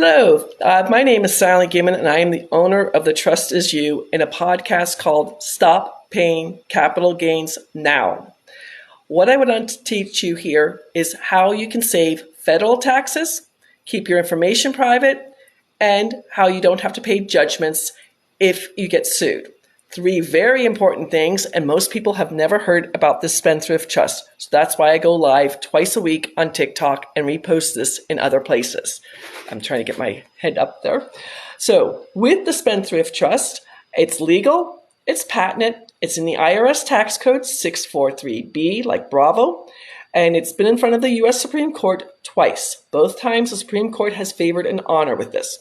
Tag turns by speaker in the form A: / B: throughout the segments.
A: Hello, my name is Sally Gimmon, and I am the owner of The Trust Is You in a podcast called Stop Paying Capital Gains Now. What I would want to teach you here is how you can save federal taxes, keep your information private, and how you don't have to pay judgments if you get sued. Three very important things, and most people have never heard about this Spendthrift Trust. So that's why I go live twice a week on TikTok and repost this in other places. I'm trying to get my head up there. So with the Spendthrift Trust, it's legal, it's patented, it's in the IRS tax code 643B, like Bravo, and it's been in front of the U.S. Supreme Court twice. Both times the Supreme Court has favored an honor with this.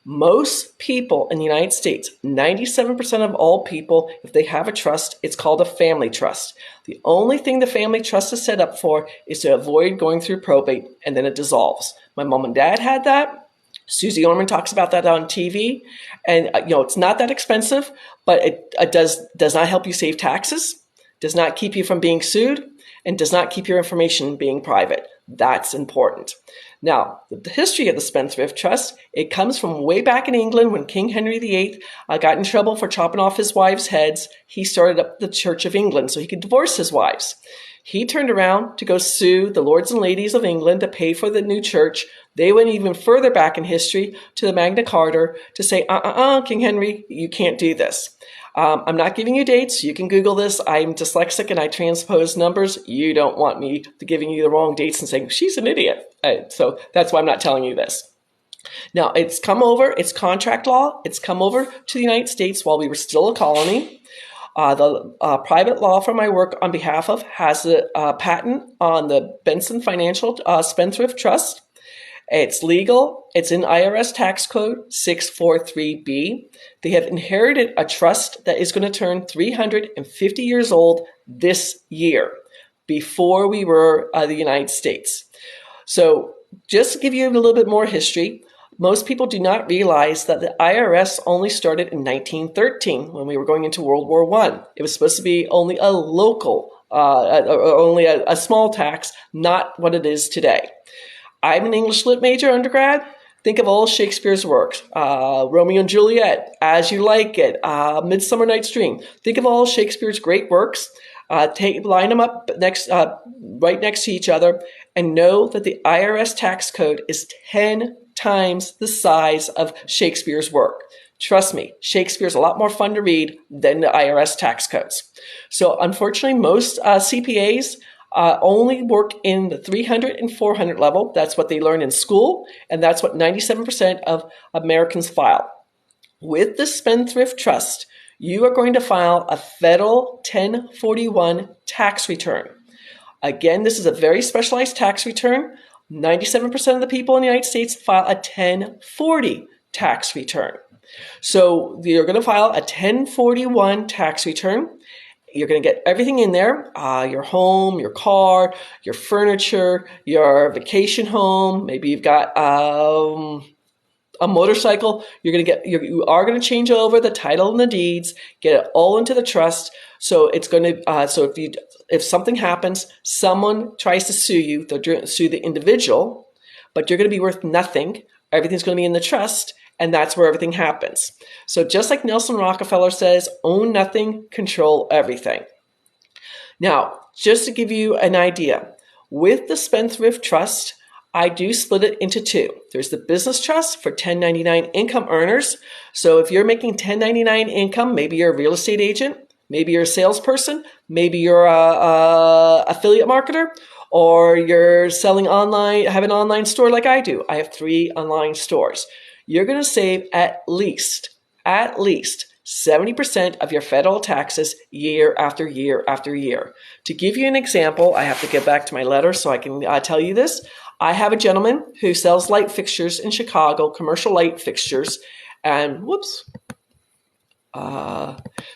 A: Most people in the United States, 97% of all people, if they have a trust, it's called a family trust. The only thing the family trust is set up for is to avoid going through probate, and then it dissolves. My mom and dad had that. Susie Orman talks about that on TV. And, it's not that expensive, but it does not help you save taxes, does not keep you from being sued, and does not keep your information being private. That's important. Now, the history of the Spendthrift Trust, it comes from way back in England when King Henry VIII got in trouble for chopping off his wives' heads. He started up the Church of England so he could divorce his wives. He turned around to go sue the lords and ladies of England to pay for the new church. They went even further back in history to the Magna Carta to say, King Henry, you can't do this. I'm not giving you dates. You can Google this. I'm dyslexic and I transpose numbers. You don't want me to giving you the wrong dates and saying, she's an idiot. So that's why I'm not telling you this. Now, it's contract law. It's come over to the United States while we were still a colony. The private law firm I work on behalf of has a patent on the Benson Financial Spendthrift Trust. It's legal. It's in IRS tax code 643B. They have inherited a trust that is going to turn 350 years old this year, before we were the United States. So just to give you a little bit more history, most people do not realize that the IRS only started in 1913 when we were going into World War I. It was supposed to be only a local, only a small tax, not what it is today. I'm an English Lit major undergrad. Think of all Shakespeare's works, Romeo and Juliet, As You Like It, Midsummer Night's Dream. Think of all Shakespeare's great works, line them up right next to each other, and know that the IRS tax code is 10 times the size of Shakespeare's work. Trust me, Shakespeare's a lot more fun to read than the IRS tax codes. So unfortunately, most CPAs only work in the 300 and 400 level. That's what they learn in school, and that's what 97% of Americans file. With the Spendthrift Trust, you are going to file a federal 1041 tax return. Again, this is a very specialized tax return. 97% of the people in the United States file a 1040 tax return. So you're going to file a 1041 tax return. You're going to get everything in there, your home, your car, your furniture, your vacation home. Maybe you've got a motorcycle. You are going to change over the title and the deeds, get it all into the trust. So it's going to, if something happens, someone tries to sue you, they'll sue the individual, but you're going to be worth nothing. Everything's going to be in the trust. And that's where everything happens. So just like Nelson Rockefeller says, own nothing, control everything. Now, just to give you an idea, with the Spendthrift Trust, I do split it into two. There's the business trust for 1099 income earners. So if you're making 1099 income, maybe you're a real estate agent, maybe you're a salesperson, maybe you're a affiliate marketer, or you're selling online, have an online store like I do. I have 3 online stores. You're going to save at least 70% of your federal taxes year after year after year. To give you an example, I have to get back to my letter so I can tell you this. I have a gentleman who sells light fixtures in Chicago, commercial light fixtures, and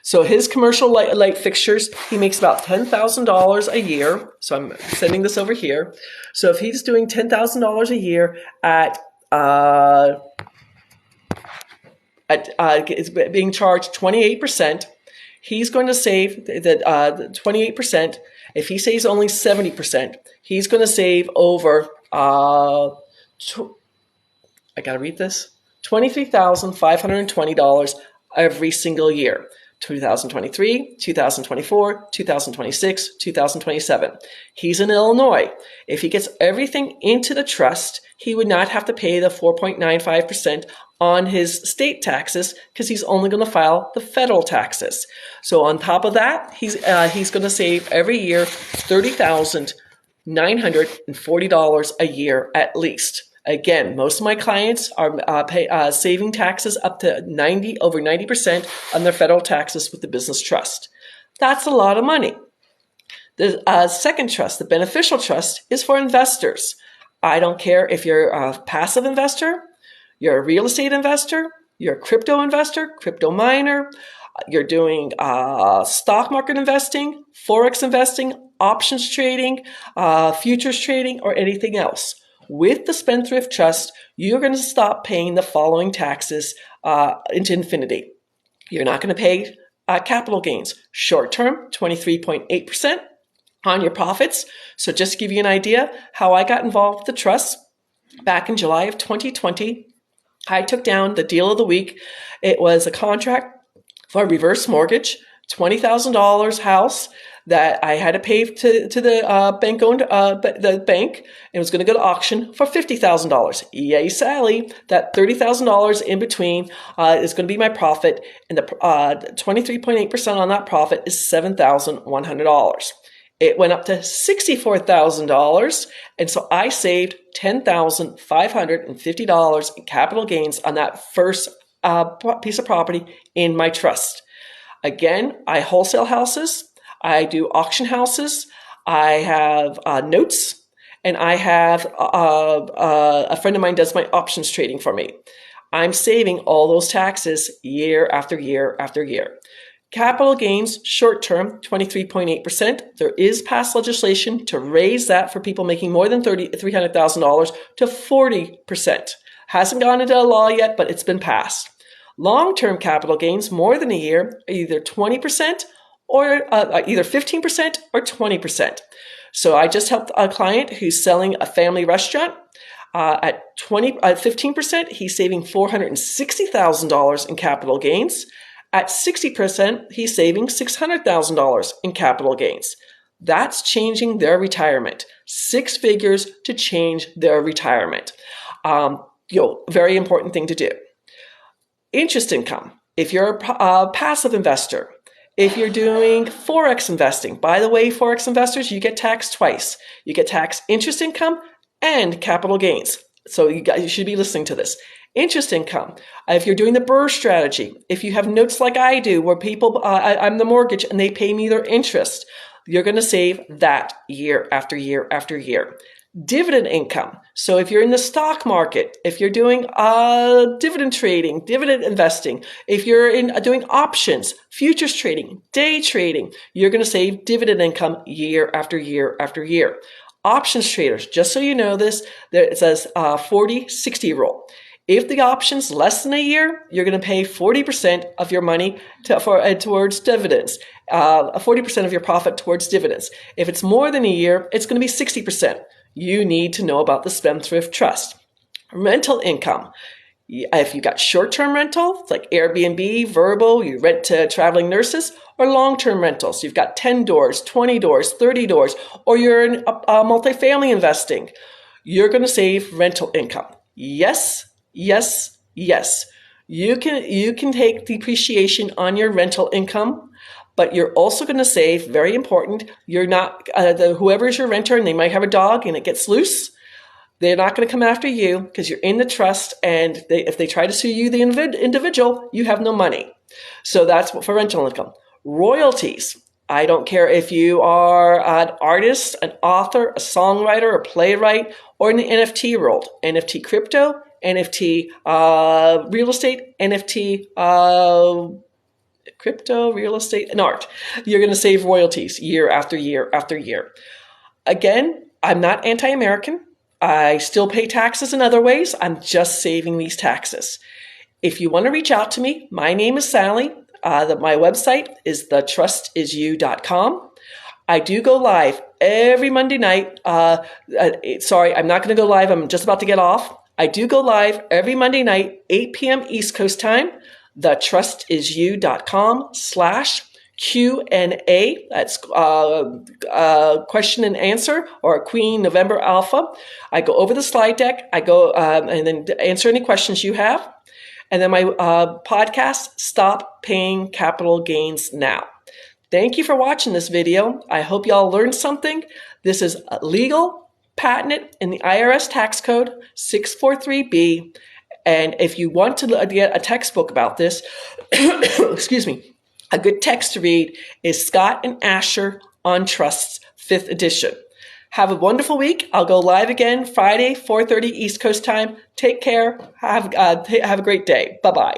A: so his commercial light fixtures, he makes about $10,000 a year. So I'm sending this over here. So if he's doing $10,000 a year at it's being charged 28%, he's going to save the 28%. If he saves only 70%, he's going to save over I got to read this, $23,520 every single year. 2023, 2024, 2026, 2027. He's in Illinois. If he gets everything into the trust, he would not have to pay the 4.95% on his state taxes because he's only going to file the federal taxes. So on top of that, he's going to save every year $30,940 a year at least. Again, most of my clients are saving taxes up to over 90% on their federal taxes with the business trust. That's a lot of money. The second trust, the beneficial trust, is for investors. I don't care if you're a passive investor, you're a real estate investor, you're a crypto investor, crypto miner, you're doing stock market investing, forex investing, options trading, futures trading, or anything else. With the Spendthrift Trust, you're going to stop paying the following taxes into infinity. You're not going to pay capital gains. Short-term, 23.8% on your profits. So just to give you an idea how I got involved with the trust, back in July of 2020, I took down the deal of the week. It was a contract for a reverse mortgage, $20,000 house that I had to pay to the bank-owned the bank, and it was going to go to auction for $50,000. Yay, Sally! That $30,000 in between is going to be my profit, and the 23.8% on that profit is $7,100. It went up to $64,000, and so I saved $10,550 in capital gains on that first piece of property in my trust. Again, I wholesale houses. I do auction houses, I have notes, and I have a friend of mine does my options trading for me. I'm saving all those taxes year after year after year. Capital gains, short term, 23.8%. There is past legislation to raise that for people making more than $300,000 to 40%. Hasn't gone into law yet, but it's been passed. Long-term capital gains, more than a year, are either 20% or either 15% or 20%. So I just helped a client who's selling a family restaurant at 15%. He's saving $460,000 in capital gains. At 60%, he's saving $600,000 in capital gains. That's changing their retirement. 6 figures to change their retirement. Very important thing to do. Interest income. If you're a passive investor, if you're doing forex investing, by the way, forex investors, you get taxed twice. You get taxed interest income and capital gains. So you should be listening to this. Interest income. If you're doing the BRRRR strategy, if you have notes like I do, where people, I'm the mortgage and they pay me their interest, you're going to save that year after year after year. Dividend income. So if you're in the stock market, if you're doing dividend trading, dividend investing, if you're doing options, futures trading, day trading, you're going to save dividend income year after year after year. Options traders, just so you know this, it says 40-60 rule. If the option's less than a year, you're going to pay 40% of your money towards dividends, 40% of your profit towards dividends. If it's more than a year, it's going to be 60%. You need to know about the Spendthrift Trust. Rental income. If you got short-term rentals like Airbnb, Vrbo, you rent to traveling nurses, or long-term rentals. You've got 10 doors, 20 doors, 30 doors, or you're in multifamily investing. You're going to save rental income. Yes, yes, yes. You can take depreciation on your rental income, but you're also going to save, very important, you're not, whoever's your renter and they might have a dog and it gets loose, they're not going to come after you because you're in the trust, and if they try to sue you, the individual, you have no money. So that's for rental income. Royalties. I don't care if you are an artist, an author, a songwriter, a playwright, or in the NFT world, NFT crypto, NFT real estate, NFT crypto, real estate, and art. You're going to save royalties year after year after year. Again, I'm not anti-American. I still pay taxes in other ways. I'm just saving these taxes. If you want to reach out to me, my name is Sally. My website is thetrustisyou.com. I do go live every Monday night. Sorry, I'm not going to go live. I'm just about to get off. I do go live every Monday night, 8 p.m. East Coast time, thetrustisyou.com/Q&A. That's question and answer, or Queen November Alpha. I go over the slide deck. I go and then answer any questions you have. And then my podcast, Stop Paying Capital Gains Now. Thank you for watching this video. I hope y'all learned something. This is legal, patented in the IRS tax code 643B. And if you want to get a textbook about this, excuse me, a good text to read is Scott and Asher on Trusts, 5th edition. Have a wonderful week. I'll go live again Friday, 4:30 East Coast time. Take care. Have a great day. Bye-bye.